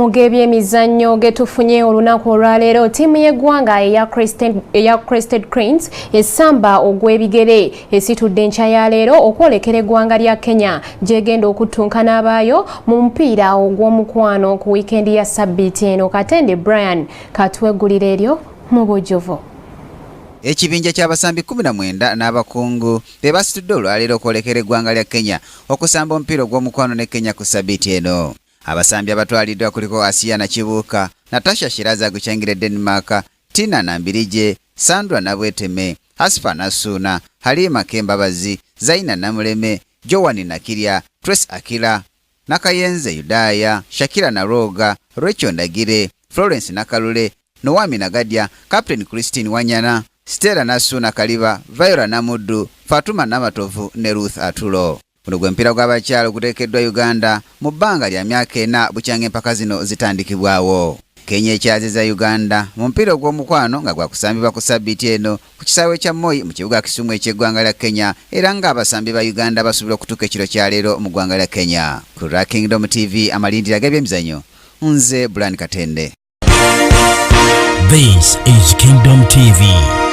Mugebyemizannyo getufunye olunaku olwaleero ttiimu y'eggwanga eya Crested Cranes essamba ogw'ebigere esitudde enkya ya leero okwolekera eggwanga lya Kenya gyegenda okuttunkana abaayo mu mupiira ogw'omukwano ku wiikendi ya Ssabbiiti eno. Katende Brian katweggulira eryo mu bujjuvu. Ekibinja ky'abasambi 19 n'abakungu be basitudde olwaleero okwolekera eggwanga lya Kenya okusamba omupiira ogw'omukwano ne Kenya ku Ssabbiiti eno. Abasambi abatwaliddwa kuliko Asiya Nakibuuka, Natasha Shiraza gukyengire Denmark, Tina Nambirije, Sandra Nabweteme, Asfa Nasuna, Halima Kembabazi, Zaina Namuleme, Joani Nakirya, Trace Akila, Nakayenze Yudaya, Shakira Naroga, Rachel Ndagire, Florence Nakalule, Noami Nagadya, Captain Christine Wanyana, Stella Nasuna Kaliba, Viola Namuddu, Fatuma Namatovu ne Ruth Atulo. Guno gwe mpira gw'abakyalo guteekeddwa Uganda mu bbanga lya myaka 4 bukyanga empaka zino zitandikibwawo. Kenya ekyaziza Uganda mu mpira ogw'omukwano nga gwakusambibwa ku Ssabbiiti eno ku kisaawe kya Moi mu kibuga Kisumu eky'eggwanga lya Kenya, era ng'abasambi ba Uganda basuubira okutuuka ekiro kya leero mu ggwanga lya Kenya. Ku Kingdom TV amalindiro g'ebyemizannyo, nze Brian Katende. This is Kingdom TV.